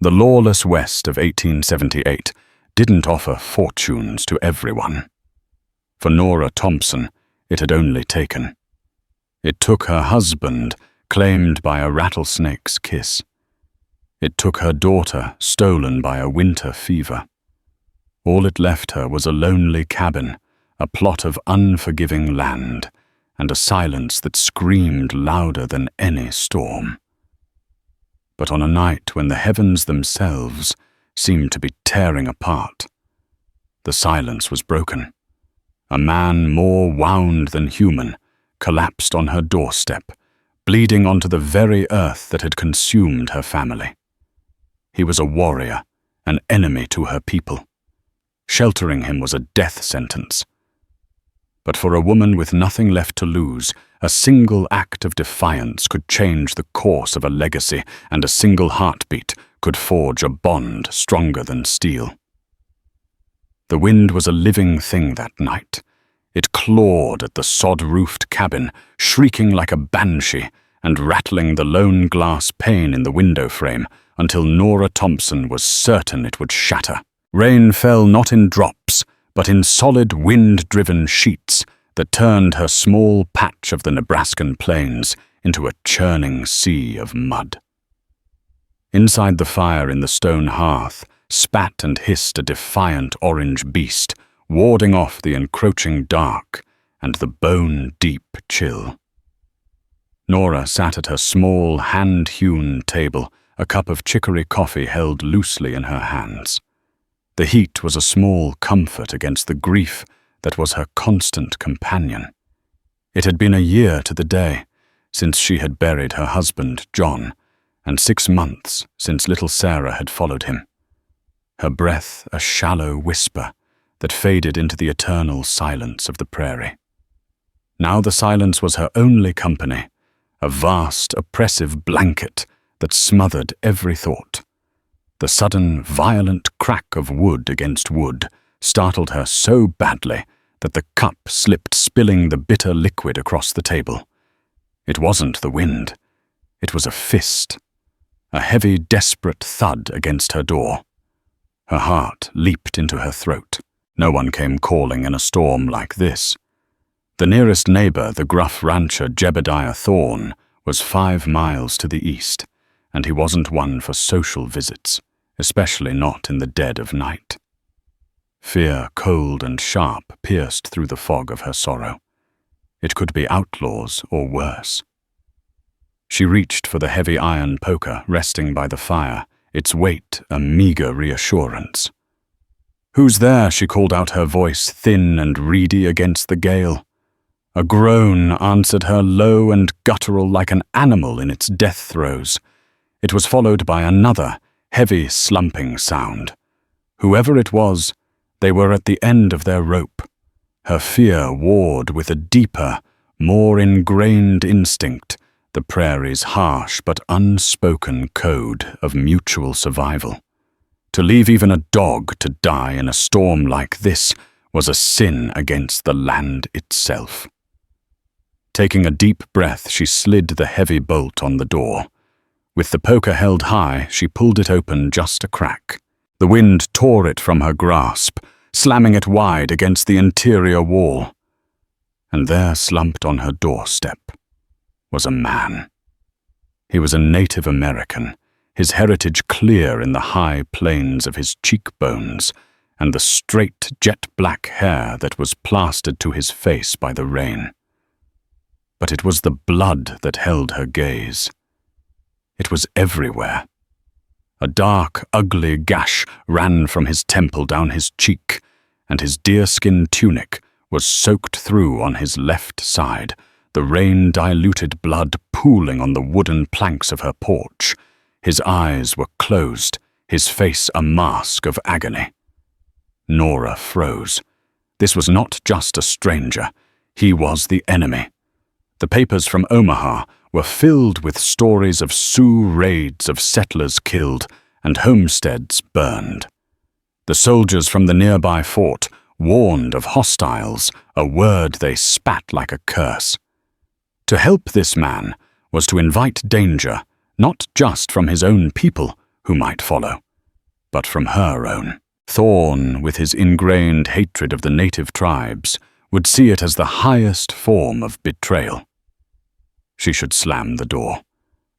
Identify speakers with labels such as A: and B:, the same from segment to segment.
A: The lawless West of 1878 didn't offer fortunes to everyone. For Nora Thompson, it had only taken. It took her husband, claimed by a rattlesnake's kiss. It took her daughter, stolen by a winter fever. All it left her was a lonely cabin, a plot of unforgiving land, and a silence that screamed louder than any storm. But on a night when the heavens themselves seemed to be tearing apart, the silence was broken. A man more wound than human collapsed on her doorstep, bleeding onto the very earth that had consumed her family. He was a warrior, an enemy to her people. Sheltering him was a death sentence. But for a woman with nothing left to lose, a single act of defiance could change the course of a legacy, and a single heartbeat could forge a bond stronger than steel. The wind was a living thing that night. It clawed at the sod-roofed cabin, shrieking like a banshee and rattling the lone glass pane in the window frame until Nora Thompson was certain it would shatter. Rain fell not in drops, but in solid wind-driven sheets that turned her small patch of the Nebraskan plains into a churning sea of mud. Inside the fire in the stone hearth spat and hissed a defiant orange beast, warding off the encroaching dark and the bone-deep chill. Nora sat at her small, hand-hewn table, a cup of chicory coffee held loosely in her hands. The heat was a small comfort against the grief that was her constant companion. It had been a year to the day since she had buried her husband, John, and 6 months since little Sarah had followed him. Her breath a shallow whisper that faded into the eternal silence of the prairie. Now the silence was her only company, a vast, oppressive blanket that smothered every thought. The sudden, violent crack of wood against wood startled her so badly that the cup slipped, spilling the bitter liquid across the table. It wasn't the wind. It was a fist, a heavy, desperate thud against her door. Her heart leaped into her throat. No one came calling in a storm like this. The nearest neighbor, the gruff rancher Jebediah Thorne, was 5 miles to the east, and he wasn't one for social visits, especially not in the dead of night. Fear, cold and sharp, pierced through the fog of her sorrow. It could be outlaws or worse. She reached for the heavy iron poker resting by the fire, its weight a meager reassurance. "Who's there?" she called out, her voice thin and reedy against the gale. A groan answered her, low and guttural like an animal in its death throes. It was followed by another, heavy slumping sound. Whoever it was, they were at the end of their rope. Her fear warred with a deeper, more ingrained instinct, the prairie's harsh but unspoken code of mutual survival. To leave even a dog to die in a storm like this was a sin against the land itself. Taking a deep breath, she slid the heavy bolt on the door. With the poker held high, she pulled it open just a crack. The wind tore it from her grasp, slamming it wide against the interior wall. And there, slumped on her doorstep, was a man. He was a Native American, his heritage clear in the high planes of his cheekbones and the straight jet-black hair that was plastered to his face by the rain. But it was the blood that held her gaze. It was everywhere. A dark, ugly gash ran from his temple down his cheek, and his deerskin tunic was soaked through on his left side, the rain-diluted blood pooling on the wooden planks of her porch. His eyes were closed, his face a mask of agony. Nora froze. This was not just a stranger. He was the enemy. The papers from Omaha were filled with stories of Sioux raids of settlers killed and homesteads burned. The soldiers from the nearby fort warned of hostiles, a word they spat like a curse. To help this man was to invite danger, not just from his own people, who might follow, but from her own. Thorn, with his ingrained hatred of the native tribes, would see it as the highest form of betrayal. She should slam the door.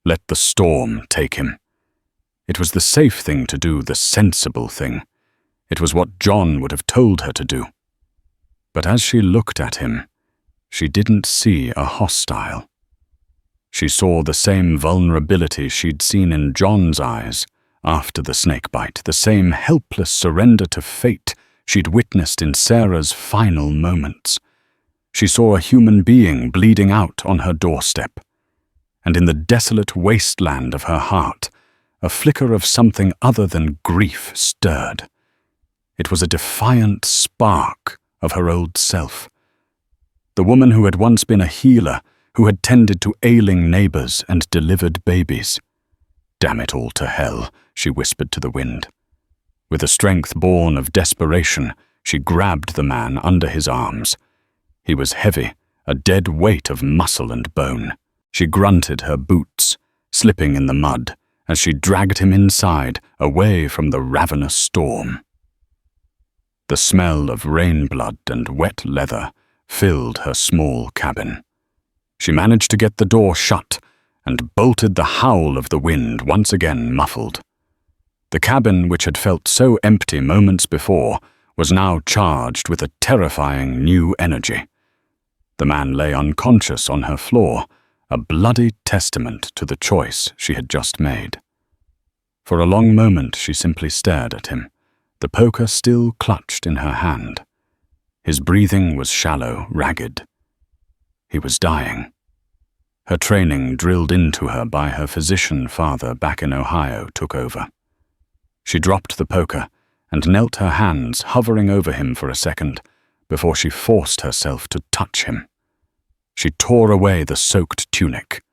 A: Let the storm take him. It was the safe thing to do, the sensible thing. It was what John would have told her to do. But as she looked at him, she didn't see a hostile. She saw the same vulnerability she'd seen in John's eyes after the snakebite, the same helpless surrender to fate she'd witnessed in Sarah's final moments. She saw a human being bleeding out on her doorstep, and in the desolate wasteland of her heart, a flicker of something other than grief stirred. It was a defiant spark of her old self. The woman who had once been a healer, who had tended to ailing neighbors and delivered babies. "Damn it all to hell," she whispered to the wind. With a strength born of desperation, she grabbed the man under his arms. He was heavy, a dead weight of muscle and bone. She grunted her boots, slipping in the mud, as she dragged him inside, away from the ravenous storm. The smell of rain blood and wet leather filled her small cabin. She managed to get the door shut and bolted the howl of the wind once again muffled. The cabin, which had felt so empty moments before, was now charged with a terrifying new energy. The man lay unconscious on her floor, a bloody testament to the choice she had just made. For a long moment she simply stared at him, the poker still clutched in her hand. His breathing was shallow, ragged. He was dying. Her training drilled into her by her physician father back in Ohio took over. She dropped the poker and knelt her hands hovering over him for a second before she forced herself to touch him. She tore away the soaked tunic.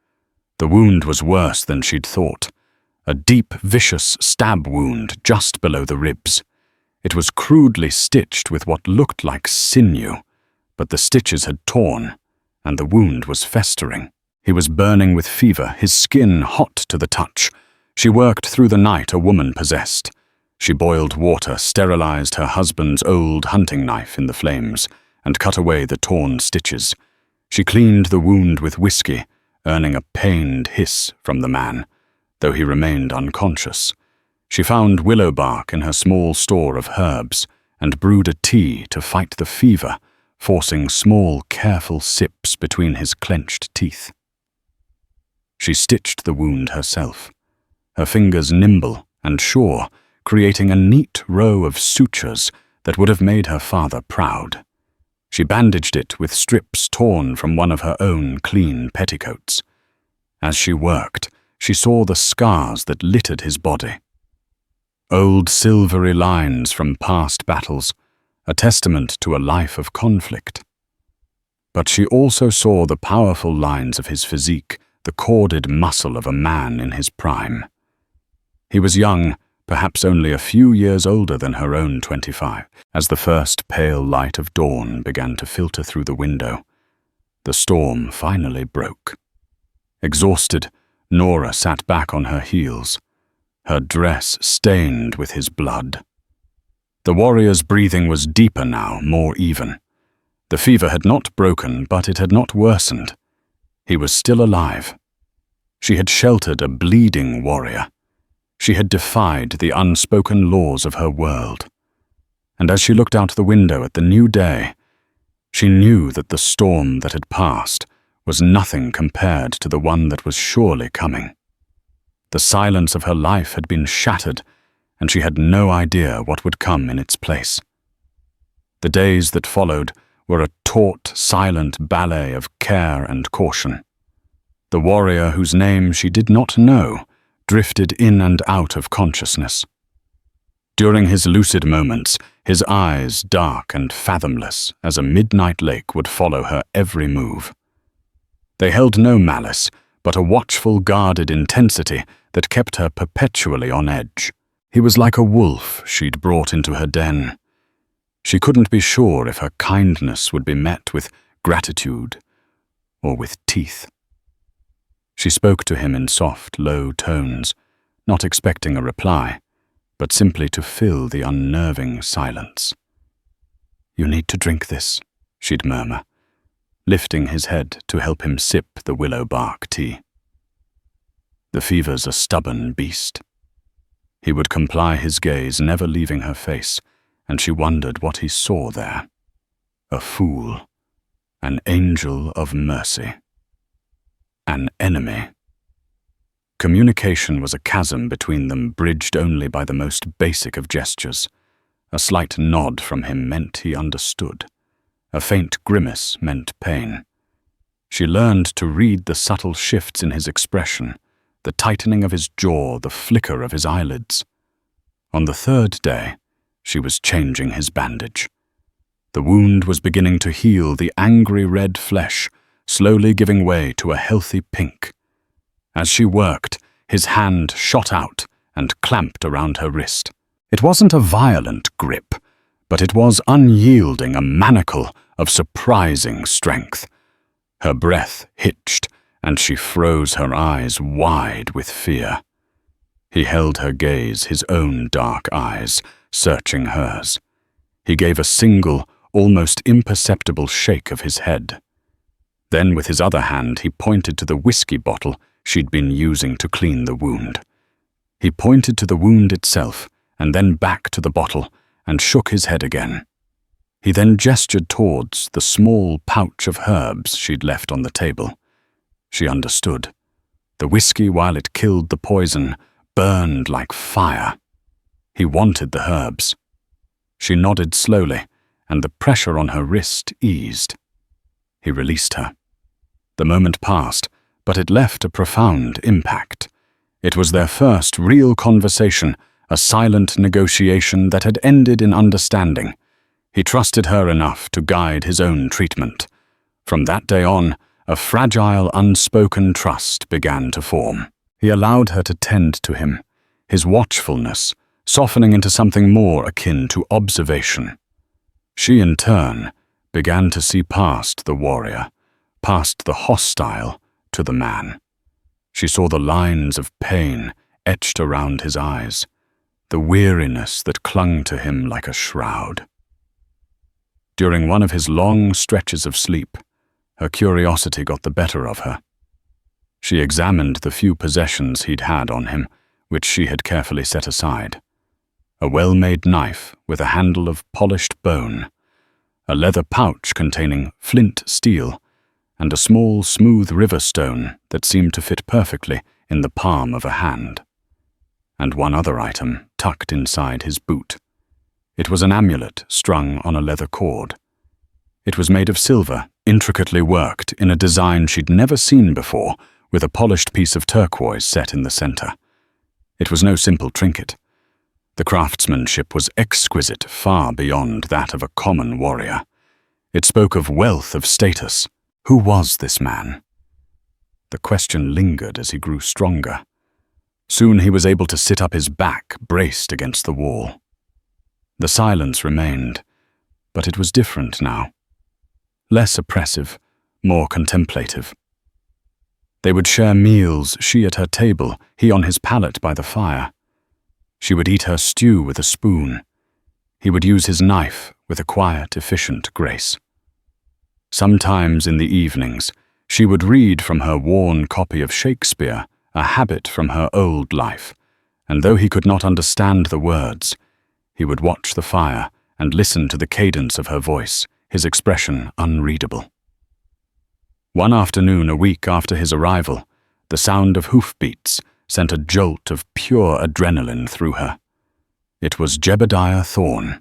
A: The wound was worse than she'd thought. A deep, vicious stab wound just below the ribs. It was crudely stitched with what looked like sinew, but the stitches had torn, and the wound was festering. He was burning with fever, his skin hot to the touch. She worked through the night a woman possessed. She boiled water, sterilized her husband's old hunting knife in the flames, and cut away the torn stitches. She cleaned the wound with whiskey, earning a pained hiss from the man, though he remained unconscious. She found willow bark in her small store of herbs and brewed a tea to fight the fever, forcing small, careful sips between his clenched teeth. She stitched the wound herself, her fingers nimble and sure, creating a neat row of sutures that would have made her father proud. She bandaged it with strips torn from one of her own clean petticoats. As she worked, she saw the scars that littered his body. Old silvery lines from past battles, a testament to a life of conflict. But she also saw the powerful lines of his physique, the corded muscle of a man in his prime. He was young, perhaps only a few years older than her own 25, as the first pale light of dawn began to filter through the window. The storm finally broke. Exhausted, Nora sat back on her heels, her dress stained with his blood. The warrior's breathing was deeper now, more even. The fever had not broken, but it had not worsened. He was still alive. She had sheltered a bleeding warrior. She had defied the unspoken laws of her world. And as she looked out the window at the new day, she knew that the storm that had passed was nothing compared to the one that was surely coming. The silence of her life had been shattered, and she had no idea what would come in its place. The days that followed were a taut, silent ballet of care and caution. The warrior whose name she did not know drifted in and out of consciousness. During his lucid moments, his eyes dark and fathomless as a midnight lake would follow her every move. They held no malice, but a watchful, guarded intensity that kept her perpetually on edge. He was like a wolf she'd brought into her den. She couldn't be sure if her kindness would be met with gratitude or with teeth. She spoke to him in soft, low tones, not expecting a reply, but simply to fill the unnerving silence. "You need to drink this," she'd murmur, lifting his head to help him sip the willow bark tea. The fever's a stubborn beast. He would comply his gaze, never leaving her face, and she wondered what he saw there. A fool, an angel of mercy, an enemy. Communication was a chasm between them, bridged only by the most basic of gestures. A slight nod from him meant he understood. A faint grimace meant pain. She learned to read the subtle shifts in his expression, the tightening of his jaw, the flicker of his eyelids. On the third day, she was changing his bandage. The wound was beginning to heal, the angry red flesh slowly giving way to a healthy pink. As she worked, his hand shot out and clamped around her wrist. It wasn't a violent grip, but it was unyielding, a manacle of surprising strength. Her breath hitched, and she froze, her eyes wide with fear. He held her gaze, his own dark eyes, searching hers. He gave a single, almost imperceptible shake of his head. Then with his other hand he pointed to the whiskey bottle she'd been using to clean the wound. He pointed to the wound itself, and then back to the bottle, and shook his head again. He then gestured towards the small pouch of herbs she'd left on the table. She understood. The whiskey, while it killed the poison, burned like fire. He wanted the herbs. She nodded slowly, and the pressure on her wrist eased. He released her. The moment passed, but it left a profound impact. It was their first real conversation, a silent negotiation that had ended in understanding. He trusted her enough to guide his own treatment. From that day on, a fragile, unspoken trust began to form. He allowed her to tend to him, his watchfulness softening into something more akin to observation. She, in turn, began to see past the warrior, past the hostile, to the man. She saw the lines of pain etched around his eyes, the weariness that clung to him like a shroud. During one of his long stretches of sleep, her curiosity got the better of her. She examined the few possessions he'd had on him, which she had carefully set aside. A well-made knife with a handle of polished bone, a leather pouch containing flint steel, and a small, smooth river stone that seemed to fit perfectly in the palm of a hand. And one other item tucked inside his boot. It was an amulet strung on a leather cord. It was made of silver, intricately worked in a design she'd never seen before, with a polished piece of turquoise set in the center. It was no simple trinket. The craftsmanship was exquisite, far beyond that of a common warrior. It spoke of wealth, of status. Who was this man? The question lingered as he grew stronger. Soon he was able to sit up, his back braced against the wall. The silence remained, but it was different now. Less oppressive, more contemplative. They would share meals, she at her table, he on his pallet by the fire. She would eat her stew with a spoon. He would use his knife with a quiet, efficient grace. Sometimes in the evenings, she would read from her worn copy of Shakespeare, a habit from her old life, and though he could not understand the words, he would watch the fire and listen to the cadence of her voice, his expression unreadable. One afternoon, a week after his arrival, the sound of hoofbeats sent a jolt of pure adrenaline through her. It was Jebediah Thorne.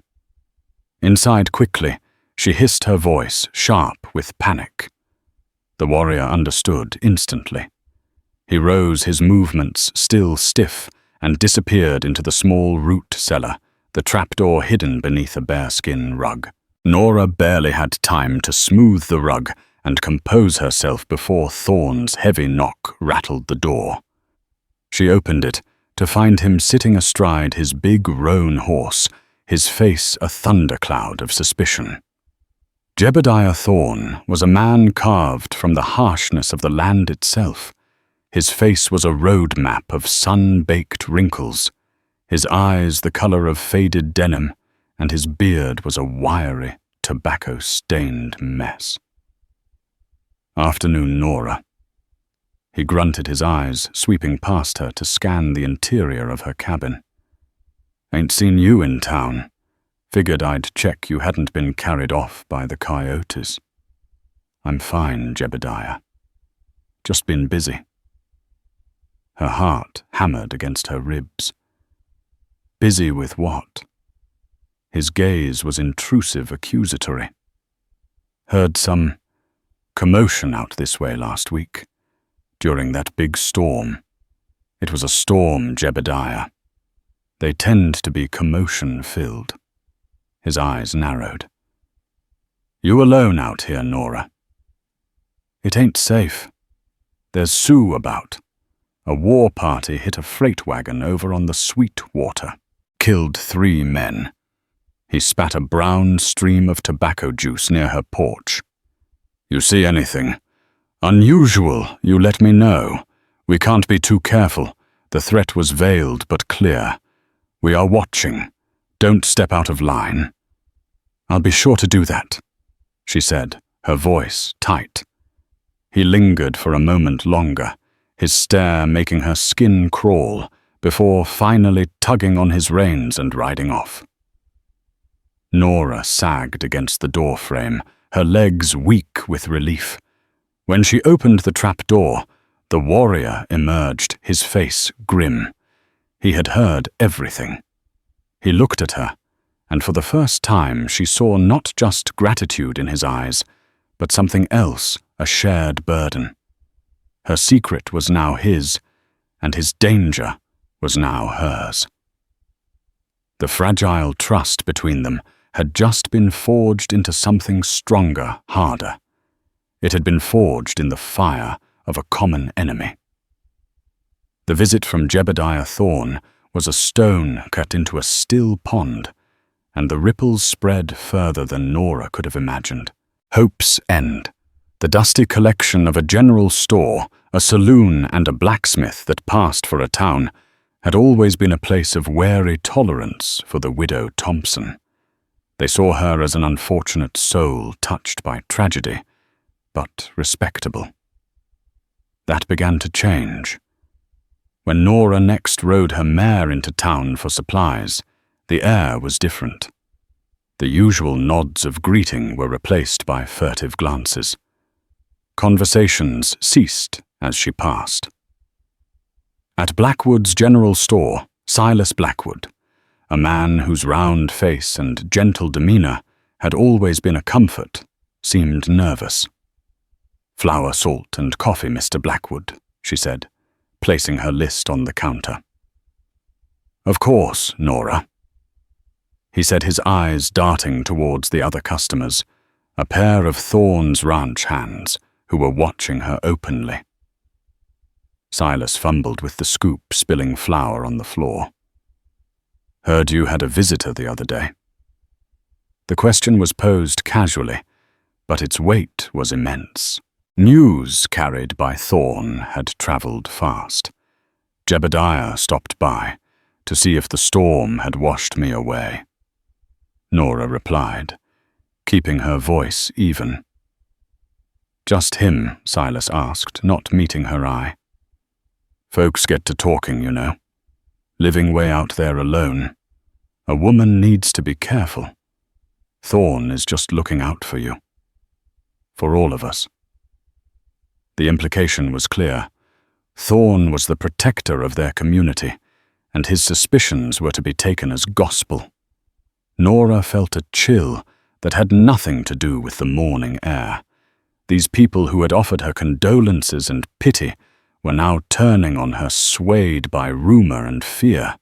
A: Inside quickly, she hissed her voice, sharp with panic. The warrior understood instantly. He rose, his movements still stiff, and disappeared into the small root cellar, the trapdoor hidden beneath a bearskin rug. Nora barely had time to smooth the rug and compose herself before Thorne's heavy knock rattled the door. She opened it to find him sitting astride his big roan horse, his face a thundercloud of suspicion. Jebediah Thorne was a man carved from the harshness of the land itself. His face was a road map of sun-baked wrinkles, his eyes the color of faded denim, and his beard was a wiry, tobacco-stained mess. "Afternoon, Nora." He grunted, his eyes sweeping past her to scan the interior of her cabin. "Ain't seen you in town. Figured I'd check you hadn't been carried off by the coyotes." "I'm fine, Jebediah. Just been busy." Her heart hammered against her ribs. Busy with what? His gaze was intrusive, accusatory. "Heard some commotion out this way last week, during that big storm. It was a storm, Jebediah. They tend to be commotion-filled." His eyes narrowed. "You alone out here, Nora?" "It ain't safe. There's Sioux about. A war party hit a freight wagon over on the Sweetwater. Killed 3 men. He spat a brown stream of tobacco juice near her porch. You see anything unusual, you let me know. We can't be too careful. The threat was veiled but clear. We are watching. Don't step out of line." "I'll be sure to do that," she said, her voice tight. He lingered for a moment longer, his stare making her skin crawl, before finally tugging on his reins and riding off. Nora sagged against the door frame, her legs weak with relief. When she opened the trap door, the warrior emerged, his face grim. He had heard everything. He looked at her, and for the first time she saw not just gratitude in his eyes, but something else, a shared burden. Her secret was now his, and his danger was now hers. The fragile trust between them had just been forged into something stronger, harder. It had been forged in the fire of a common enemy. The visit from Jebediah Thorne was a stone cut into a still pond, and the ripples spread further than Nora could have imagined. Hope's End, the dusty collection of a general store, a saloon, and a blacksmith that passed for a town, had always been a place of wary tolerance for the widow Thompson. They saw her as an unfortunate soul touched by tragedy, but respectable. That began to change. When Nora next rode her mare into town for supplies, the air was different. The usual nods of greeting were replaced by furtive glances. Conversations ceased as she passed. At Blackwood's general store, Silas Blackwood, a man whose round face and gentle demeanor had always been a comfort, seemed nervous. "Flour, salt, and coffee, Mr. Blackwood," she said, placing her list on the counter. "Of course, Nora," he said, his eyes darting towards the other customers, a pair of Thorne's ranch hands who were watching her openly. Silas fumbled with the scoop, spilling flour on the floor. "Heard you had a visitor the other day." The question was posed casually, but its weight was immense. News carried by Thorne had traveled fast. Jebediah stopped by to see if the storm had washed me away. Nora replied, keeping her voice even. "Just him?" Silas asked, not meeting her eye. "Folks get to talking, you know. Living way out there alone. A woman needs to be careful. Thorne is just looking out for you. For all of us." The implication was clear. Thorne was the protector of their community, and his suspicions were to be taken as gospel. Nora felt a chill that had nothing to do with the morning air. These people who had offered her condolences and pity were now turning on her, swayed by rumor and fear.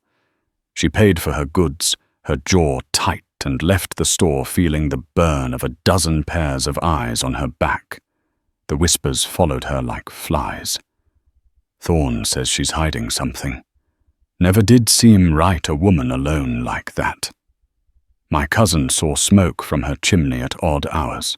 A: She paid for her goods, her jaw tight, and left the store feeling the burn of a dozen pairs of eyes on her back. The whispers followed her like flies. "Thorne says she's hiding something. Never did seem right, a woman alone like that. My cousin saw smoke from her chimney at odd hours."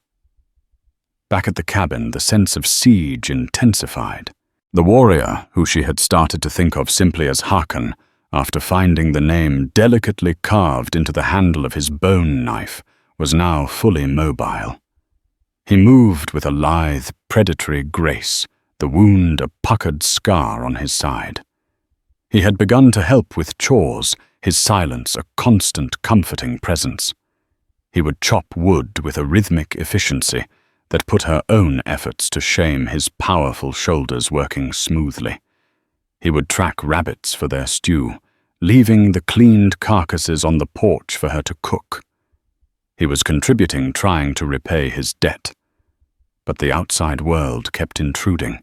A: Back at the cabin, the sense of siege intensified. The warrior, who she had started to think of simply as Hakan, after finding the name delicately carved into the handle of his bone knife, was now fully mobile. He moved with a lithe, predatory grace, the wound a puckered scar on his side. He had begun to help with chores, his silence a constant comforting presence. He would chop wood with a rhythmic efficiency that put her own efforts to shame his powerful shoulders working smoothly. He would track rabbits for their stew, leaving the cleaned carcasses on the porch for her to cook. He was contributing, trying to repay his debt. But the outside world kept intruding.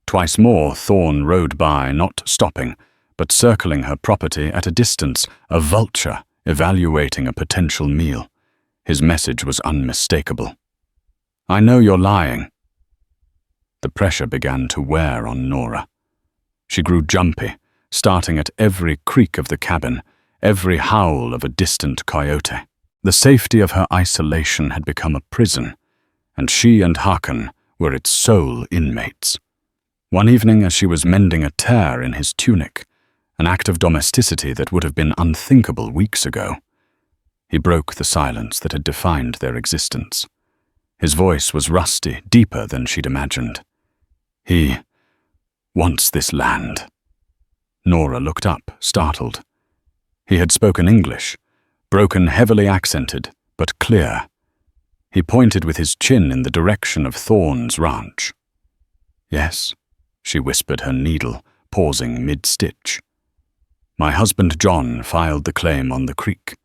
A: Twice more Thorn rode by, not stopping, but circling her property at a distance, a vulture evaluating a potential meal. His message was unmistakable. "I know you're lying." The pressure began to wear on Nora. She grew jumpy, starting at every creak of the cabin, every howl of a distant coyote. The safety of her isolation had become a prison, and she and Hakan were its sole inmates. One evening, as she was mending a tear in his tunic, an act of domesticity that would have been unthinkable weeks ago, he broke the silence that had defined their existence. His voice was rusty, deeper than she'd imagined. "He wants this land." Nora looked up, startled. He had spoken English, broken, heavily accented, but clear. He pointed with his chin in the direction of Thorn's ranch. "Yes," she whispered, her needle pausing mid-stitch. "My husband John filed the claim on the creek.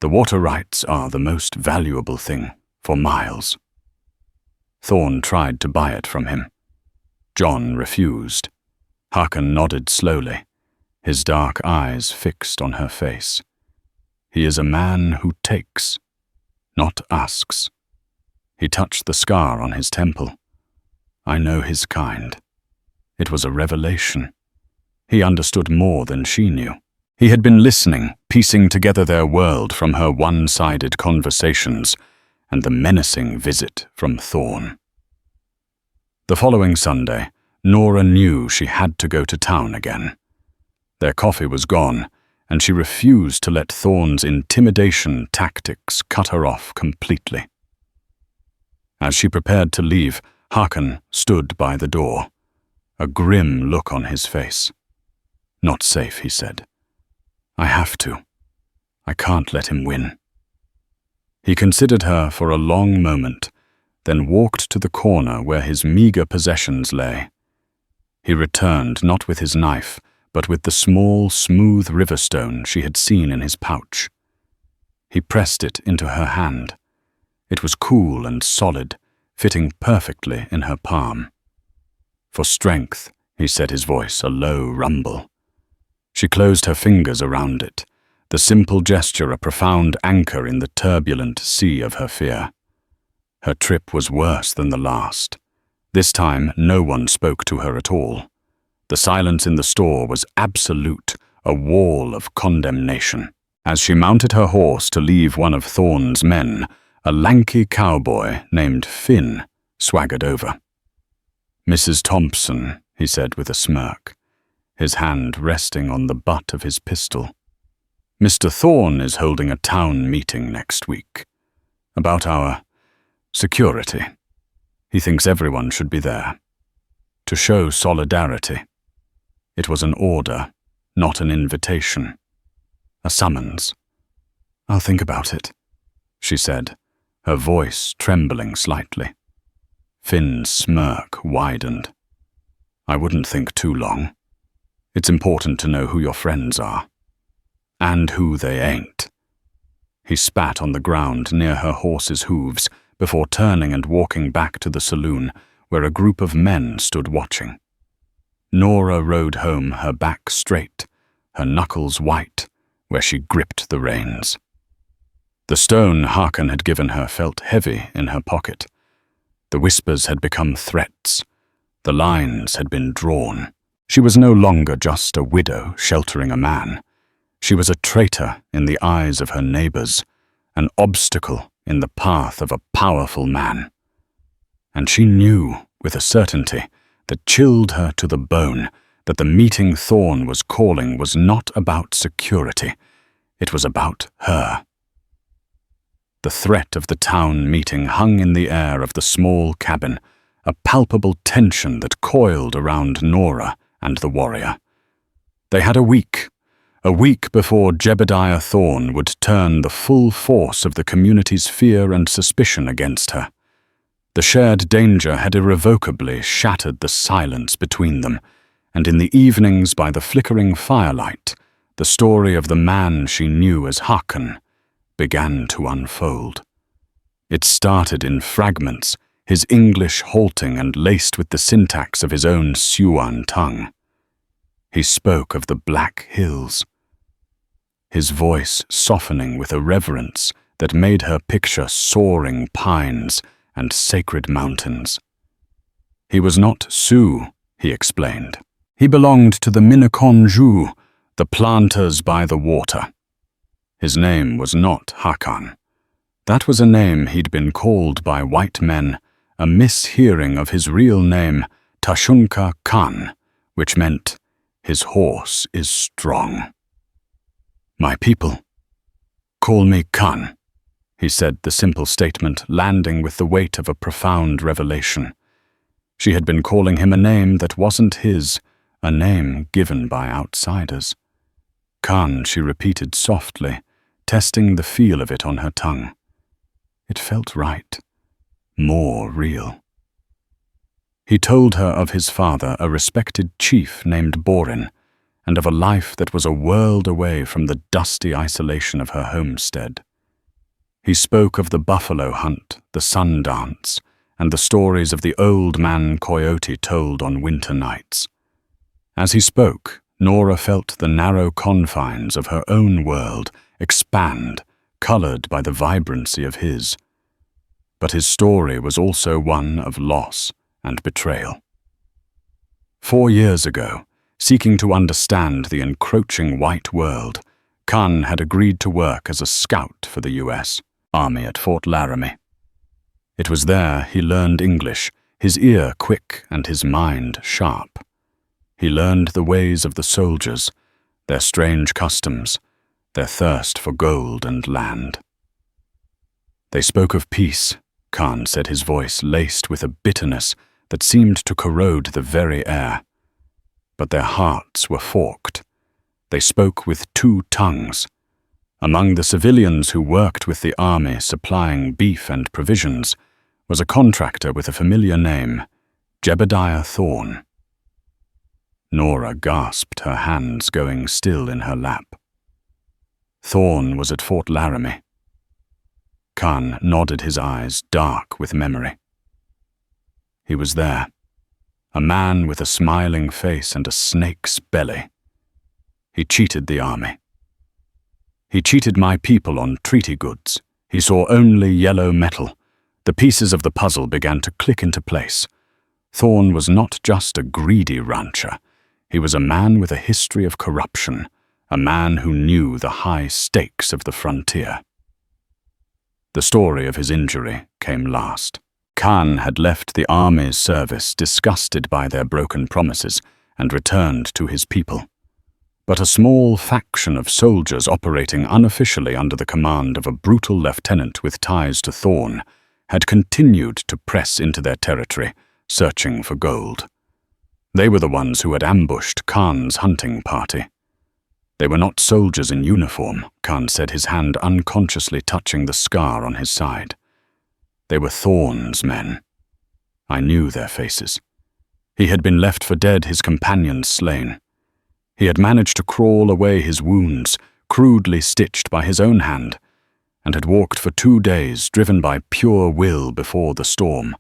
A: The water rights are the most valuable thing for miles." Thorn tried to buy it from him. John refused. Hakan nodded slowly, his dark eyes fixed on her face. "He is a man who takes, not asks." He touched the scar on his temple. "I know his kind." It was a revelation. He understood more than she knew. He had been listening, piecing together their world from her one-sided conversations and the menacing visit from Thorn. The following Sunday, Nora knew she had to go to town again. Their coffee was gone, and she refused to let Thorn's intimidation tactics cut her off completely. As she prepared to leave, Hakan stood by the door, a grim look on his face. "Not safe," he said. "I have to. I can't let him win." He considered her for a long moment, then walked to the corner where his meager possessions lay. He returned not with his knife, but with the small, smooth riverstone she had seen in his pouch. He pressed it into her hand. It was cool and solid, fitting perfectly in her palm. "For strength," he said, his voice a low rumble. She closed her fingers around it, the simple gesture a profound anchor in the turbulent sea of her fear. Her trip was worse than the last. This time, no one spoke to her at all. The silence in the store was absolute, a wall of condemnation. As she mounted her horse to leave one of Thorn's men, a lanky cowboy named Finn swaggered over. "Mrs. Thompson," he said with a smirk, his hand resting on the butt of his pistol. "Mr. Thorn is holding a town meeting next week about our security. He thinks everyone should be there. To show solidarity." It was an order, not an invitation. A summons. "I'll think about it," she said, her voice trembling slightly. Finn's smirk widened. "I wouldn't think too long. It's important to know who your friends are. And who they ain't." He spat on the ground near her horse's hooves before turning and walking back to the saloon, where a group of men stood watching. Nora rode home, her back straight, her knuckles white, where she gripped the reins. The stone Hakan had given her felt heavy in her pocket. The whispers had become threats. The lines had been drawn. She was no longer just a widow sheltering a man. She was a traitor in the eyes of her neighbors, an obstacle in the path of a powerful man. And she knew, with a certainty, that chilled her to the bone, that the meeting Thorn was calling was not about security. It was about her. The threat of the town meeting hung in the air of the small cabin, a palpable tension that coiled around Nora and the warrior. They had a week before Jebediah Thorn would turn the full force of the community's fear and suspicion against her. The shared danger had irrevocably shattered the silence between them, and in the evenings by the flickering firelight, the story of the man she knew as Hakan began to unfold. It started in fragments, his English halting and laced with the syntax of his own Siouan tongue. He spoke of the Black Hills, his voice softening with a reverence that made her picture soaring pines and sacred mountains. He was not Sioux, he explained. He belonged to the Minneconjou, the planters by the water. His name was not Hakan. That was a name he'd been called by white men, a mishearing of his real name, Tashunka Khan, which meant, "His horse is strong." "My people, call me Khan," he said, the simple statement landing with the weight of a profound revelation. She had been calling him a name that wasn't his, a name given by outsiders. Khan, she repeated softly, testing the feel of it on her tongue. It felt right, more real. He told her of his father, a respected chief named Borin, and of a life that was a world away from the dusty isolation of her homestead. He spoke of the buffalo hunt, the sun dance, and the stories of the old man coyote told on winter nights. As he spoke, Nora felt the narrow confines of her own world expand, colored by the vibrancy of his. But his story was also one of loss and betrayal. 4 years ago, seeking to understand the encroaching white world, Khan had agreed to work as a scout for the U.S. Army at Fort Laramie. It was there he learned English, his ear quick and his mind sharp. He learned the ways of the soldiers, their strange customs, their thirst for gold and land. They spoke of peace, Khan said, his voice laced with a bitterness that seemed to corrode the very air. But their hearts were forked. They spoke with 2 tongues. Among the civilians who worked with the army supplying beef and provisions was a contractor with a familiar name, Jebediah Thorn. Nora gasped, her hands going still in her lap. Thorn was at Fort Laramie. Khan nodded, his eyes dark with memory. He was there, a man with a smiling face and a snake's belly. He cheated the army. He cheated my people on treaty goods. He saw only yellow metal. The pieces of the puzzle began to click into place. Thorn was not just a greedy rancher. He was a man with a history of corruption, a man who knew the high stakes of the frontier. The story of his injury came last. Khan had left the army's service disgusted by their broken promises and returned to his people. But a small faction of soldiers operating unofficially under the command of a brutal lieutenant with ties to Thorn had continued to press into their territory, searching for gold. They were the ones who had ambushed Khan's hunting party. They were not soldiers in uniform, Khan said, his hand unconsciously touching the scar on his side. They were Thorn's men. I knew their faces. He had been left for dead, his companions slain. He had managed to crawl away his wounds, crudely stitched by his own hand, and had walked for 2 days, driven by pure will before the storm,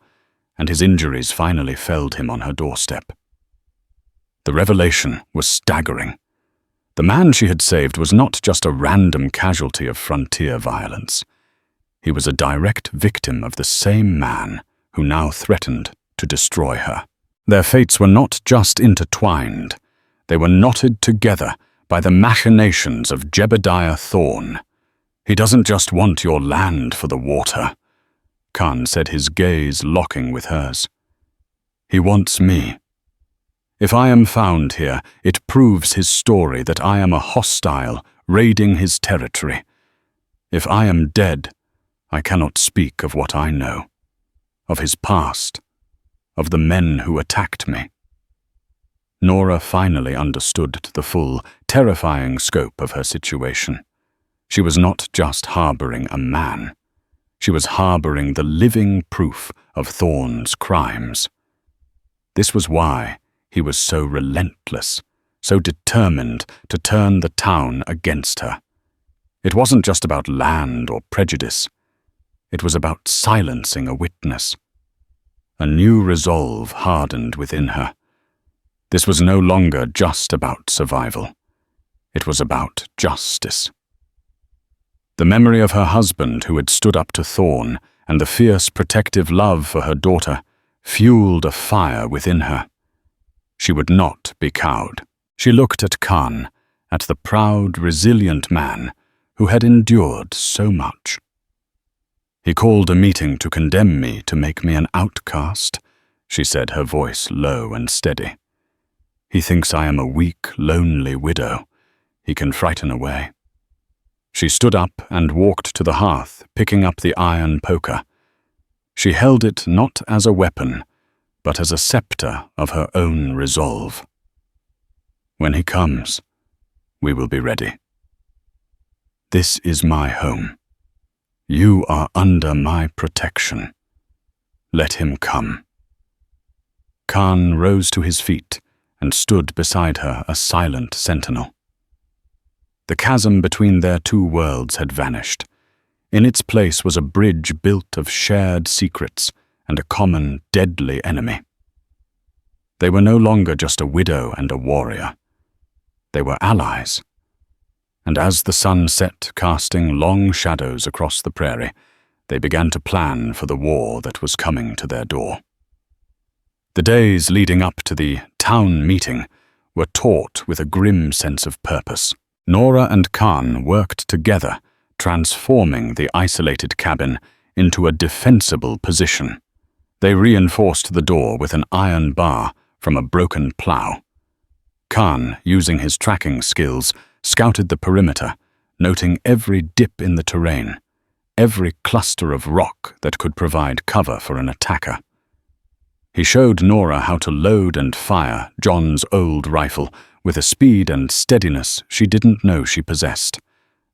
A: and his injuries finally felled him on her doorstep. The revelation was staggering. The man she had saved was not just a random casualty of frontier violence. He was a direct victim of the same man who now threatened to destroy her. Their fates were not just intertwined. They were knotted together by the machinations of Jebediah Thorn. He doesn't just want your land for the water, Khan said, his gaze locking with hers. He wants me, If I am found here, it proves his story that I am a hostile, raiding his territory. If I am dead, I cannot speak of what I know, of his past, of the men who attacked me. Nora finally understood the full, terrifying scope of her situation. She was not just harboring a man. She was harboring the living proof of Thorne's crimes. This was why he was so relentless, so determined to turn the town against her. It wasn't just about land or prejudice. It was about silencing a witness. A new resolve hardened within her. This was no longer just about survival. It was about justice. The memory of her husband who had stood up to Thorne and the fierce protective love for her daughter fueled a fire within her. She would not be cowed. She looked at Khan, at the proud, resilient man who had endured so much. He called a meeting to condemn me, to make me an outcast, she said, her voice low and steady. He thinks I am a weak, lonely widow. He can frighten away. She stood up and walked to the hearth, picking up the iron poker. She held it not as a weapon, but as a scepter of her own resolve. When he comes, we will be ready. This is my home. You are under my protection. Let him come. Khan rose to his feet and stood beside her, a silent sentinel. The chasm between their two worlds had vanished. In its place was a bridge built of shared secrets and a common, deadly enemy. They were no longer just a widow and a warrior. They were allies. And as the sun set, casting long shadows across the prairie, they began to plan for the war that was coming to their door. The days leading up to the town meeting were taut with a grim sense of purpose. Nora and Khan worked together, transforming the isolated cabin into a defensible position. They reinforced the door with an iron bar from a broken plow. Khan, using his tracking skills, scouted the perimeter, noting every dip in the terrain, every cluster of rock that could provide cover for an attacker. He showed Nora how to load and fire John's old rifle with a speed and steadiness she didn't know she possessed.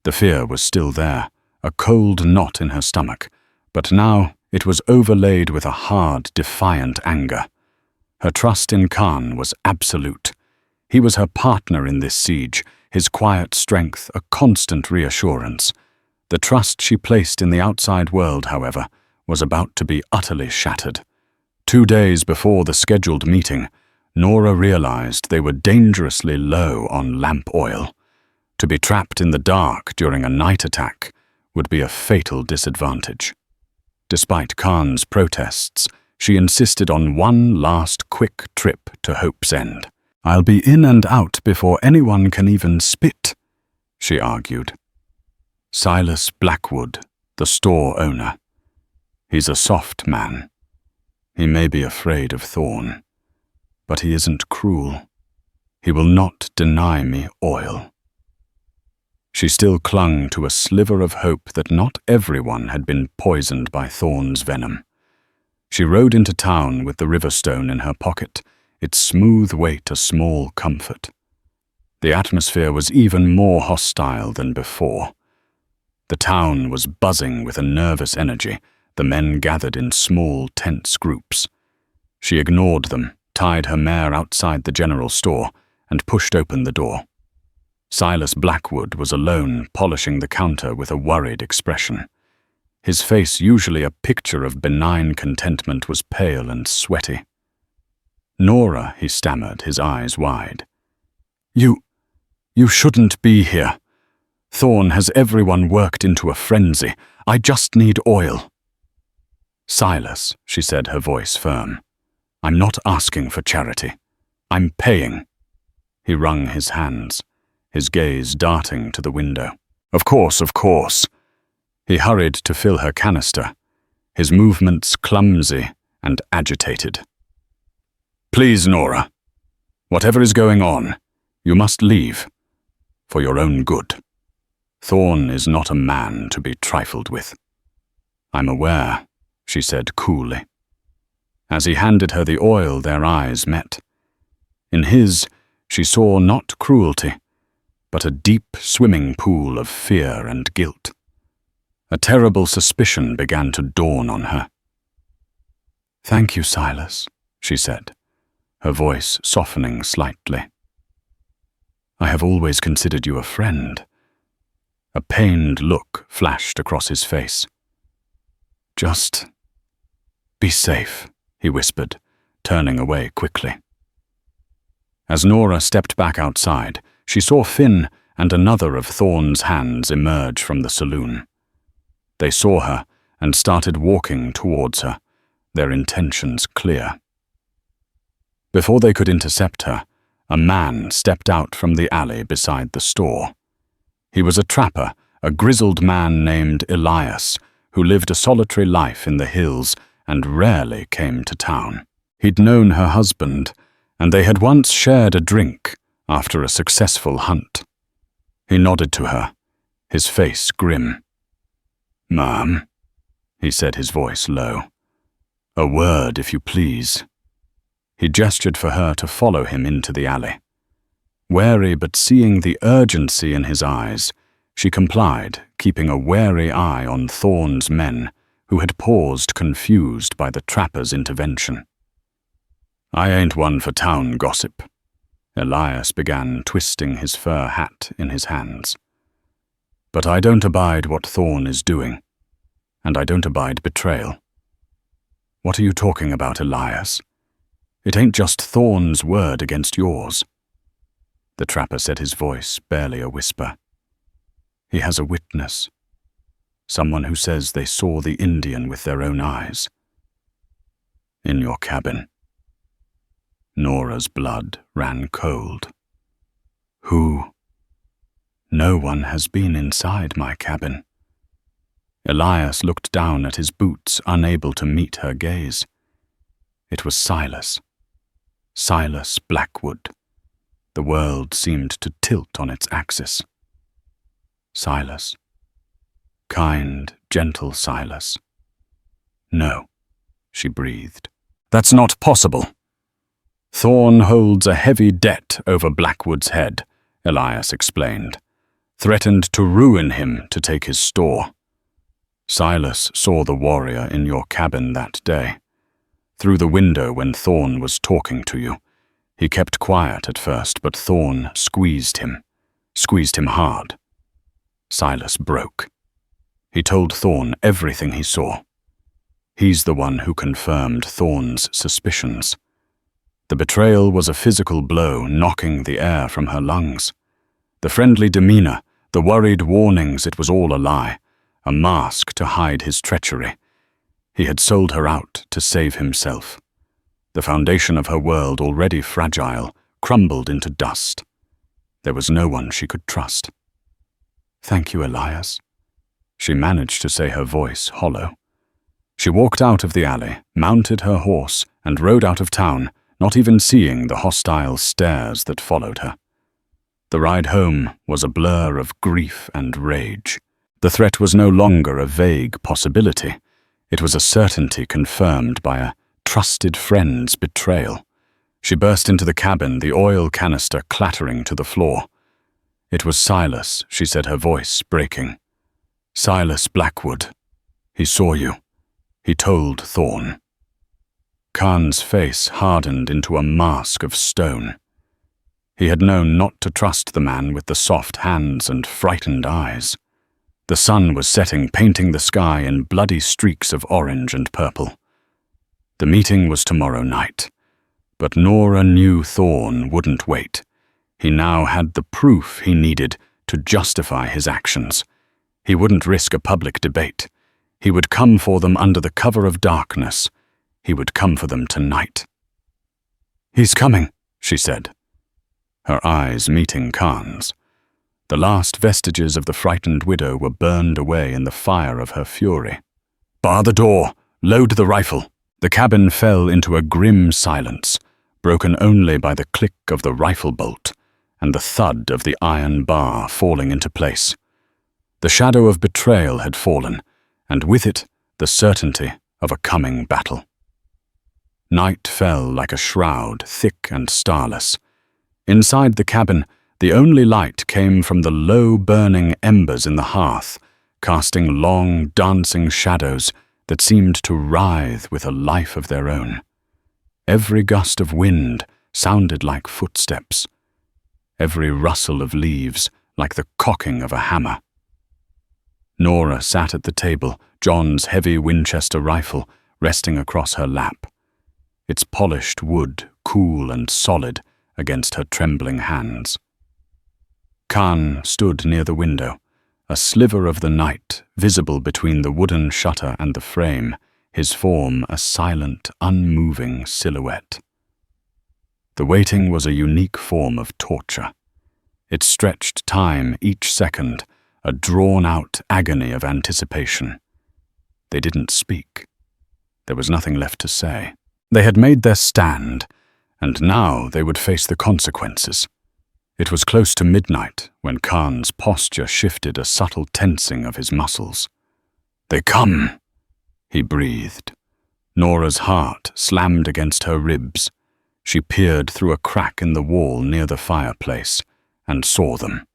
A: The fear was still there, a cold knot in her stomach, but now it was overlaid with a hard, defiant anger. Her trust in Khan was absolute. He was her partner in this siege, his quiet strength a constant reassurance. The trust she placed in the outside world, however, was about to be utterly shattered. 2 days before the scheduled meeting, Nora realized they were dangerously low on lamp oil. To be trapped in the dark during a night attack would be a fatal disadvantage. Despite Khan's protests, she insisted on one last quick trip to Hope's End. "I'll be in and out before anyone can even spit," she argued. Silas Blackwood, the store owner. He's a soft man. He may be afraid of Thorne, but he isn't cruel. He will not deny me oil. She still clung to a sliver of hope that not everyone had been poisoned by Thorne's venom. She rode into town with the riverstone in her pocket, its smooth weight a small comfort. The atmosphere was even more hostile than before. The town was buzzing with a nervous energy, the men gathered in small, tense groups. She ignored them, tied her mare outside the general store, and pushed open the door. Silas Blackwood was alone, polishing the counter with a worried expression. His face, usually a picture of benign contentment, was pale and sweaty. "Nora," he stammered, his eyes wide. You shouldn't be here. Thorne has everyone worked into a frenzy. I just need oil." "Silas," she said, her voice firm. "I'm not asking for charity. I'm paying." He wrung his hands, his gaze darting to the window. Of course. He hurried to fill her canister, his movements clumsy and agitated. "Please, Nora." Whatever is going on, you must leave, for your own good. Thorn is not a man to be trifled with." "I'm aware," she said coolly. As he handed her the oil, their eyes met. In his, she saw not cruelty, but a deep swimming pool of fear and guilt. A terrible suspicion began to dawn on her. "Thank you, Silas," she said, her voice softening slightly. "I have always considered you a friend." A pained look flashed across his face. "Just be safe," he whispered, turning away quickly. As Nora stepped back outside, she saw Finn and another of Thorn's hands emerge from the saloon. They saw her and started walking towards her, their intentions clear. Before they could intercept her, a man stepped out from the alley beside the store. He was a trapper, a grizzled man named Elias, who lived a solitary life in the hills and rarely came to town. He'd known her husband, and they had once shared a drink after a successful hunt. He nodded to her, his face grim. "Ma'am," he said, his voice low. "A word, if you please." He gestured for her to follow him into the alley. Wary but seeing the urgency in his eyes, she complied, keeping a wary eye on Thorn's men, who had paused confused by the trapper's intervention. "I ain't one for town gossip." Elias began twisting his fur hat in his hands. "But I don't abide what Thorn is doing, and I don't abide betrayal." "What are you talking about, Elias? It ain't just Thorn's word against yours." The trapper said, his voice barely a whisper. "He has a witness. Someone who says they saw the Indian with their own eyes. In your cabin." Nora's blood ran cold. "Who?" "No one has been inside my cabin." Elias looked down at his boots, unable to meet her gaze. It was Silas. Silas Blackwood. The world seemed to tilt on its axis. Silas. Kind, gentle Silas. "No," she breathed. "That's not possible." "Thorn holds a heavy debt over Blackwood's head," Elias explained. "Threatened to ruin him to take his store. Silas saw the warrior in your cabin that day. Through the window when Thorn was talking to you. He kept quiet at first, but Thorn squeezed him hard. Silas broke. He told Thorn everything he saw. He's the one who confirmed Thorn's suspicions. The betrayal was a physical blow, knocking the air from her lungs. The friendly demeanor, the worried warnings, it was all a lie, a mask to hide his treachery. He had sold her out to save himself. The foundation of her world, already fragile, crumbled into dust. There was no one she could trust. "Thank you, Elias." She managed to say, her voice hollow. She walked out of the alley, mounted her horse, and rode out of town, not even seeing the hostile stares that followed her. The ride home was a blur of grief and rage. The threat was no longer a vague possibility. It was a certainty confirmed by a trusted friend's betrayal. She burst into the cabin, the oil canister clattering to the floor. "It was Silas," she said, her voice breaking. "Silas Blackwood. He saw you. He told Thorn." Khan's face hardened into a mask of stone. He had known not to trust the man with the soft hands and frightened eyes. The sun was setting, painting the sky in bloody streaks of orange and purple. The meeting was tomorrow night, but Nora knew Thorn wouldn't wait. He now had the proof he needed to justify his actions. He wouldn't risk a public debate. He would come for them under the cover of darkness. He would come for them tonight. "He's coming," she said, her eyes meeting Khan's. The last vestiges of the frightened widow were burned away in the fire of her fury. "Bar the door! Load the rifle!" The cabin fell into a grim silence. broken only by the click of the rifle bolt and the thud of the iron bar falling into place. The shadow of betrayal had fallen, and with it the certainty of a coming battle. Night fell like a shroud, thick and starless. Inside the cabin, the only light came from the low burning embers in the hearth, casting long, dancing shadows that seemed to writhe with a life of their own. Every gust of wind sounded like footsteps, every rustle of leaves like the cocking of a hammer. Nora sat at the table, John's heavy Winchester rifle resting across her lap, its polished wood cool and solid against her trembling hands. Khan stood near the window, a sliver of the night visible between the wooden shutter and the frame, his form a silent, unmoving silhouette. The waiting was a unique form of torture. It stretched time each second, a drawn-out agony of anticipation. They didn't speak. There was nothing left to say. They had made their stand, and now they would face the consequences. It was close to midnight when Khan's posture shifted, a subtle tensing of his muscles. "They come," he breathed. Nora's heart slammed against her ribs. She peered through a crack in the wall near the fireplace and saw them.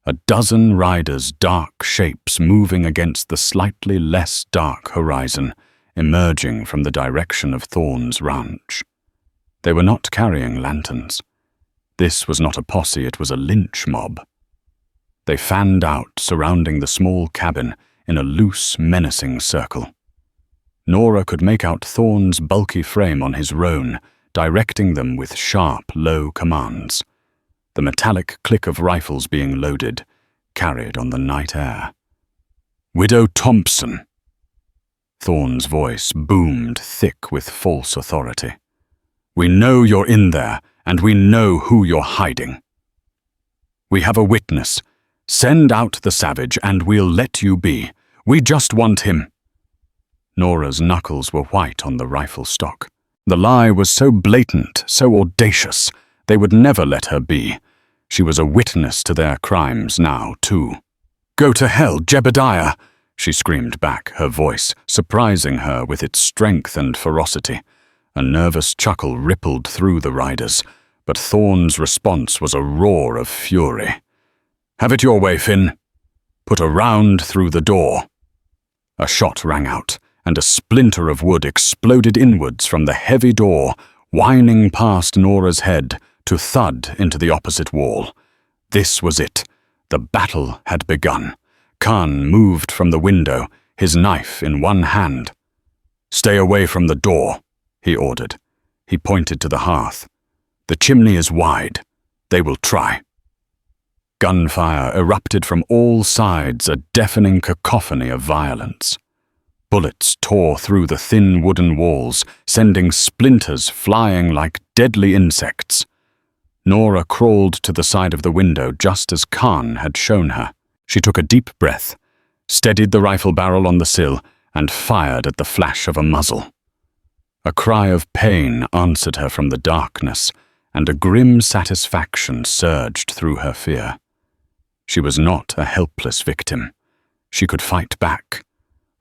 A: A dozen riders, dark shapes moving against the slightly less dark horizon, emerging from the direction of Thorne's ranch. They were not carrying lanterns. This was not a posse, it was a lynch mob. They fanned out, surrounding the small cabin in a loose, menacing circle. Nora could make out Thorne's bulky frame on his roan, directing them with sharp, low commands. The metallic click of rifles being loaded, carried on the night air. "Widow Thompson!" Thorne's voice boomed thick with false authority. "We know you're in there, and we know who you're hiding. We have a witness. Send out the savage, and we'll let you be. We just want him." Nora's knuckles were white on the rifle stock. The lie was so blatant, so audacious, they would never let her be. She was a witness to their crimes now, too. "Go to hell, Jebediah!" she screamed back, her voice surprising her with its strength and ferocity. A nervous chuckle rippled through the riders, but Thorne's response was a roar of fury. "Have it your way, Finn. Put a round through the door." A shot rang out, and a splinter of wood exploded inwards from the heavy door, whining past Nora's head to thud into the opposite wall. This was it. The battle had begun. Khan moved from the window, his knife in one hand. "Stay away from the door," he ordered. He pointed to the hearth. "The chimney is wide. They will try." Gunfire erupted from all sides, a deafening cacophony of violence. Bullets tore through the thin wooden walls, sending splinters flying like deadly insects. Nora crawled to the side of the window just as Khan had shown her. She took a deep breath, steadied the rifle barrel on the sill, and fired at the flash of a muzzle. A cry of pain answered her from the darkness, and a grim satisfaction surged through her fear. She was not a helpless victim. She could fight back.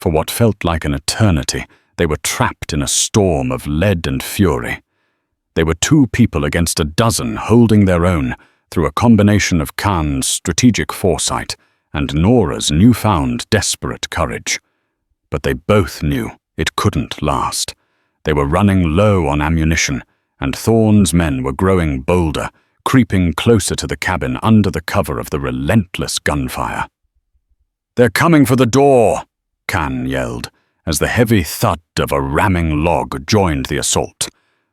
A: For what felt like an eternity, they were trapped in a storm of lead and fury. They were two people against a dozen holding their own through a combination of Khan's strategic foresight and Nora's newfound desperate courage. But they both knew it couldn't last. They were running low on ammunition, and Thorne's men were growing bolder, creeping closer to the cabin under the cover of the relentless gunfire. "They're coming for the door!" Khan yelled, as the heavy thud of a ramming log joined the assault.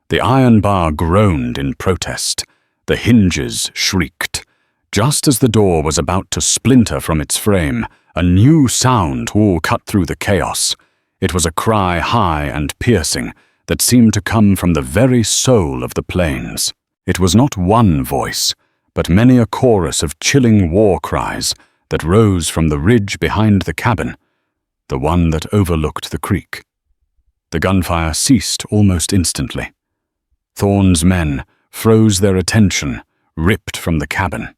A: The iron bar groaned in protest. The hinges shrieked. Just as the door was about to splinter from its frame, a new sound cut through the chaos. It was a cry high and piercing that seemed to come from the very soul of the plains. It was not one voice, but many a chorus of chilling war cries that rose from the ridge behind the cabin, the one that overlooked the creek. The gunfire ceased almost instantly. Thorn's men froze their attention, ripped from the cabin.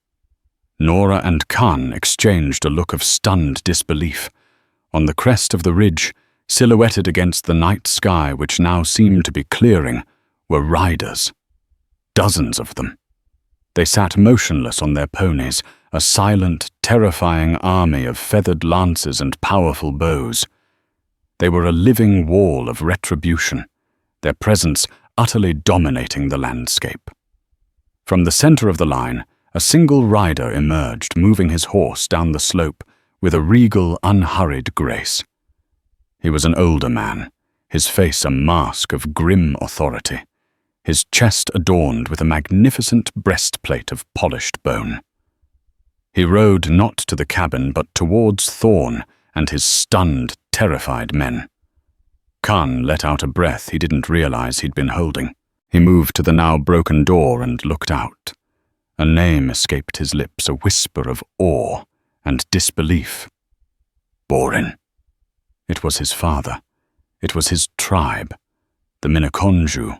A: Nora and Khan exchanged a look of stunned disbelief. On the crest of the ridge, silhouetted against the night sky which now seemed to be clearing, were riders. Dozens of them. They sat motionless on their ponies, a silent, terrifying army of feathered lances and powerful bows. They were a living wall of retribution, their presence utterly dominating the landscape. From the center of the line, a single rider emerged, moving his horse down the slope with a regal, unhurried grace. He was an older man, his face a mask of grim authority, his chest adorned with a magnificent breastplate of polished bone. He rode not to the cabin but towards Thorn and his stunned, terrified men. Khan let out a breath he didn't realize he'd been holding. He moved to the now broken door and looked out. A name escaped his lips, a whisper of awe and disbelief. Borin. It was his father. It was his tribe, the Miniconju,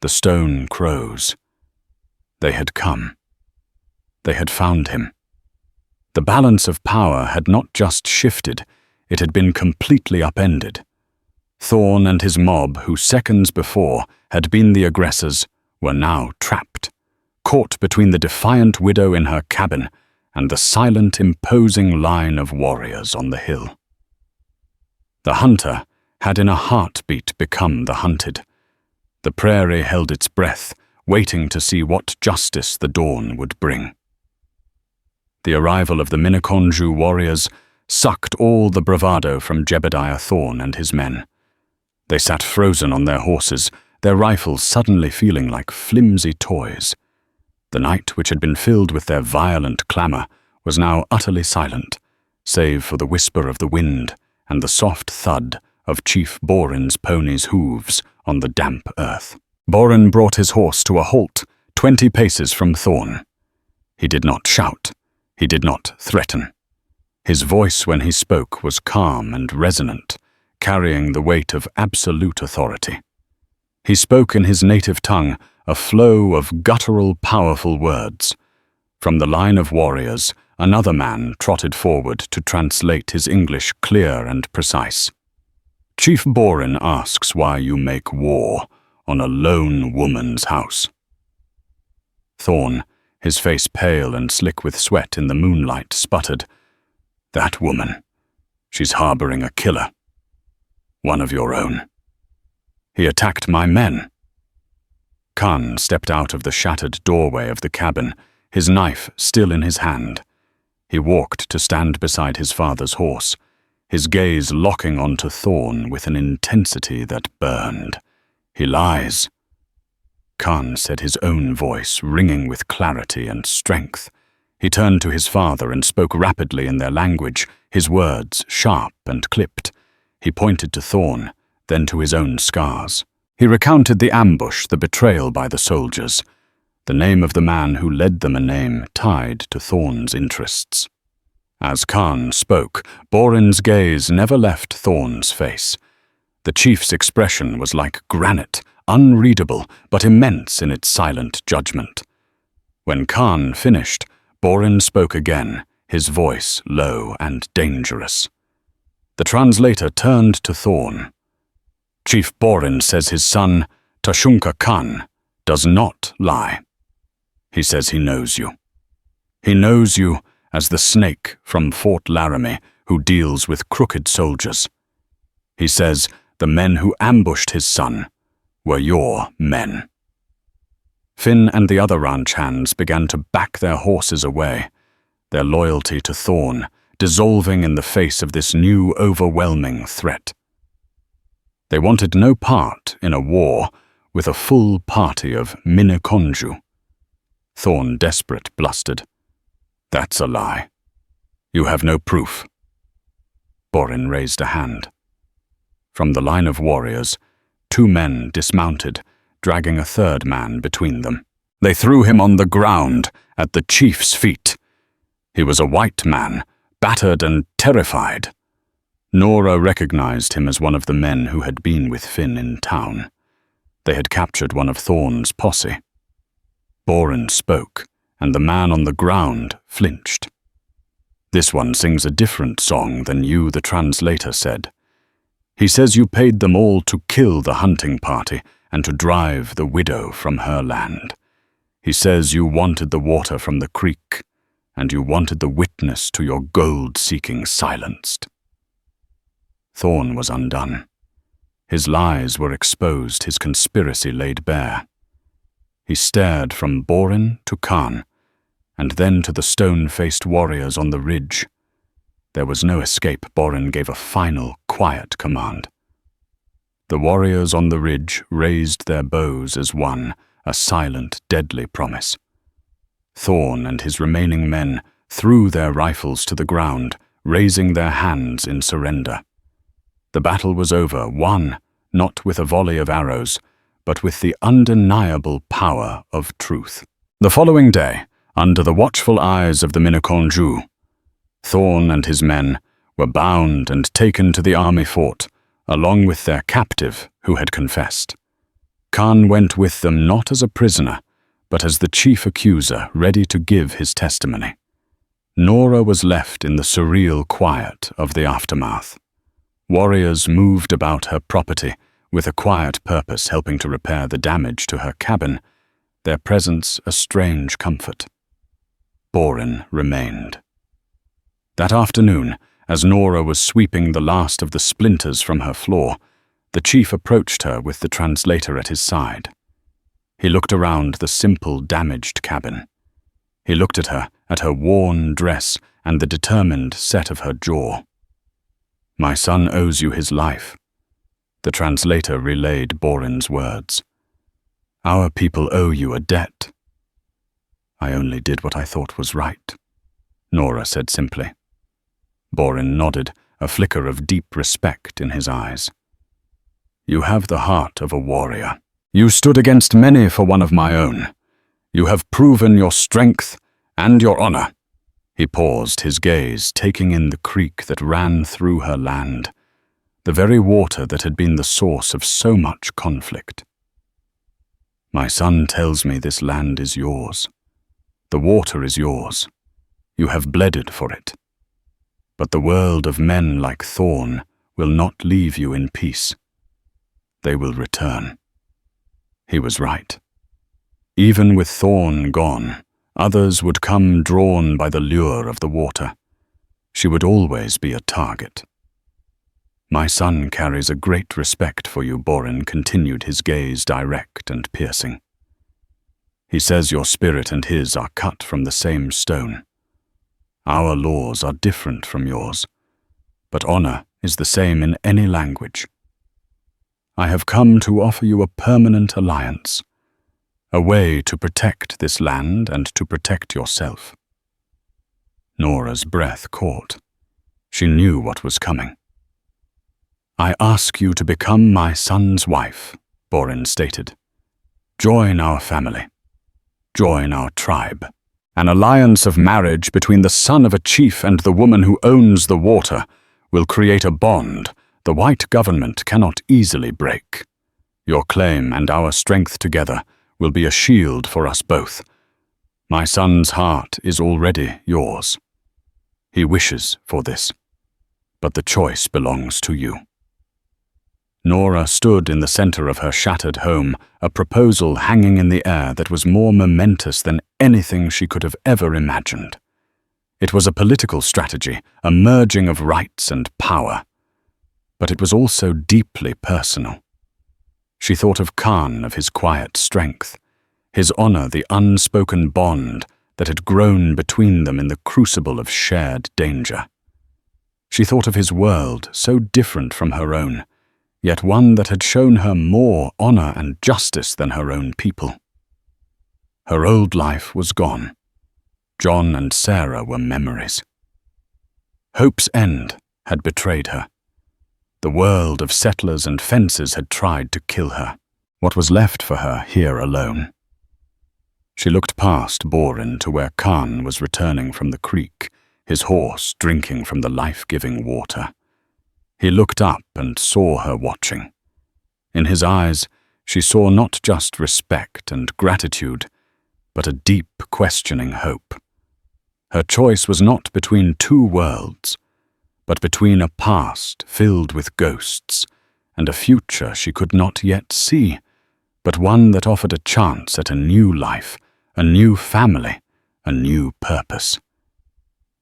A: the Stone Crows. They had come. They had found him. The balance of power had not just shifted, it had been completely upended. Thorn and his mob, who seconds before had been the aggressors, were now trapped, caught between the defiant widow in her cabin and the silent, imposing line of warriors on the hill. The hunter had in a heartbeat become the hunted. The prairie held its breath, waiting to see what justice the dawn would bring. The arrival of the Miniconju warriors sucked all the bravado from Jebediah Thorn and his men. They sat frozen on their horses, their rifles suddenly feeling like flimsy toys. The night, which had been filled with their violent clamor, was now utterly silent, save for the whisper of the wind and the soft thud of Chief Borin's pony's hooves on the damp earth. Borin brought his horse to a halt 20 paces from Thorn. He did not shout. He did not threaten. His voice when he spoke was calm and resonant, carrying the weight of absolute authority. He spoke in his native tongue, a flow of guttural, powerful words. From the line of warriors, another man trotted forward to translate his English clear and precise. Chief Borin asks why you make war on a lone woman's house. Thorn, his face pale and slick with sweat in the moonlight, sputtered, "That woman, she's harboring a killer. One of your own. He attacked my men." Khan stepped out of the shattered doorway of the cabin, his knife still in his hand. He walked to stand beside his father's horse, his gaze locking onto Thorn with an intensity that burned. "He lies." Khan said, his own voice ringing with clarity and strength. He turned to his father and spoke rapidly in their language, his words sharp and clipped. He pointed to Thorn, then to his own scars. He recounted the ambush, the betrayal by the soldiers, the name of the man who led them, a name tied to Thorn's interests. As Khan spoke, Borin's gaze never left Thorn's face. The chief's expression was like granite, unreadable but immense in its silent judgment. When Khan finished, Borin spoke again, his voice low and dangerous. The translator turned to Thorn. "Chief Borin says his son, Tashunka Khan, does not lie. He says he knows you. He knows you as the snake from Fort Laramie who deals with crooked soldiers. He says the men who ambushed his son were your men." Finn and the other ranch hands began to back their horses away, their loyalty to Thorn dissolving in the face of this new overwhelming threat. They wanted no part in a war with a full party of Miniconju. Thorn, desperate, blustered, "That's a lie. You have no proof." Borin raised a hand. From the line of warriors, 2 men dismounted, dragging a 3rd man between them. They threw him on the ground at the chief's feet. He was a white man, battered and terrified. Nora recognized him as one of the men who had been with Finn in town. They had captured one of Thorn's posse. Borin spoke, and the man on the ground flinched. "This one sings a different song than you," the translator said. "He says you paid them all to kill the hunting party and to drive the widow from her land. He says you wanted the water from the creek, and you wanted the witness to your gold-seeking silenced." Thorn was undone. His lies were exposed, his conspiracy laid bare. He stared from Borin to Khan, and then to the stone-faced warriors on the ridge. There was no escape. Borin gave a final, quiet command. The warriors on the ridge raised their bows as one, a silent, deadly promise. Thorn and his remaining men threw their rifles to the ground, raising their hands in surrender. The battle was over, won not with a volley of arrows, but with the undeniable power of truth. The following day, under the watchful eyes of the Miniconjou, Thorn and his men were bound and taken to the army fort, along with their captive who had confessed. Khan went with them not as a prisoner, but as the chief accuser ready to give his testimony. Nora was left in the surreal quiet of the aftermath. Warriors moved about her property with a quiet purpose, helping to repair the damage to her cabin, their presence a strange comfort. Borin remained. That afternoon, as Nora was sweeping the last of the splinters from her floor, the chief approached her with the translator at his side. He looked around the simple, damaged cabin. He looked at her worn dress, and the determined set of her jaw. "My son owes you his life." The translator relayed Borin's words. "Our people owe you a debt." "I only did what I thought was right," Nora said simply. Borin nodded, a flicker of deep respect in his eyes. "You have the heart of a warrior. You stood against many for one of my own. You have proven your strength and your honor." He paused, his gaze taking in the creek that ran through her land, the very water that had been the source of so much conflict. "My son tells me this land is yours. The water is yours. You have bleeded for it. But the world of men like Thorn will not leave you in peace. They will return." He was right. Even with Thorn gone, others would come drawn by the lure of the water. She would always be a target. "My son carries a great respect for you," Borin continued, his gaze direct and piercing. "He says your spirit and his are cut from the same stone. Our laws are different from yours, but honor is the same in any language. I have come to offer you a permanent alliance, a way to protect this land and to protect yourself." Nora's breath caught. She knew what was coming. "I ask you to become my son's wife," Borin stated. "Join our family. Join our tribe. An alliance of marriage between the son of a chief and the woman who owns the water will create a bond the white government cannot easily break. Your claim and our strength together will be a shield for us both. My son's heart is already yours. He wishes for this, but the choice belongs to you." Nora stood in the center of her shattered home, a proposal hanging in the air that was more momentous than anything she could have ever imagined. It was a political strategy, a merging of rights and power. But it was also deeply personal. She thought of Khan, of his quiet strength, his honor, the unspoken bond that had grown between them in the crucible of shared danger. She thought of his world, so different from her own, yet one that had shown her more honor and justice than her own people. Her old life was gone. John and Sarah were memories. Hope's End had betrayed her. The world of settlers and fences had tried to kill her. What was left for her here alone? She looked past Borin to where Khan was returning from the creek, his horse drinking from the life-giving water. He looked up and saw her watching. In his eyes, she saw not just respect and gratitude, but a deep, questioning hope. Her choice was not between two worlds, but between a past filled with ghosts and a future she could not yet see, but one that offered a chance at a new life, a new family, a new purpose.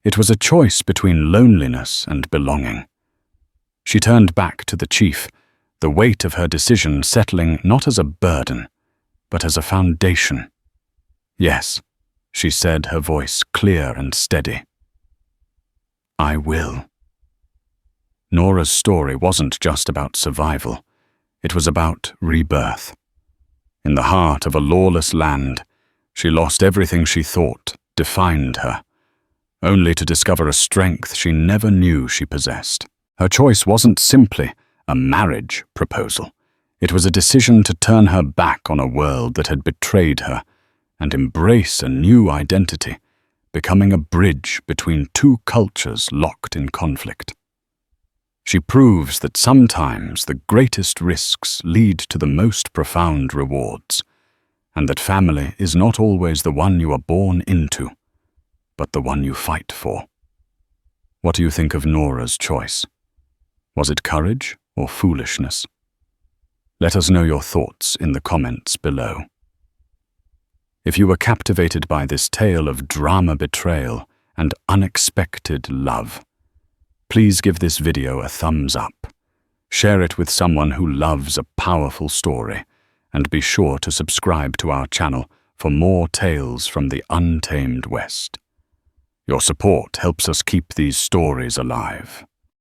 A: It was a choice between loneliness and belonging. She turned back to the chief, the weight of her decision settling not as a burden, but as a foundation. "Yes," she said, her voice clear and steady. "I will." Nora's story wasn't just about survival. It was about rebirth. In the heart of a lawless land, she lost everything she thought defined her, only to discover a strength she never knew she possessed. Her choice wasn't simply a marriage proposal. It was a decision to turn her back on a world that had betrayed her and embrace a new identity, becoming a bridge between two cultures locked in conflict. She proves that sometimes the greatest risks lead to the most profound rewards, and that family is not always the one you are born into, but the one you fight for. What do you think of Nora's choice? Was it courage or foolishness? Let us know your thoughts in the comments below. If you were captivated by this tale of drama betrayal and unexpected love, please give this video a thumbs up. Share it with someone who loves a powerful story, and be sure to subscribe to our channel for more tales from the untamed West. Your support helps us keep these stories alive.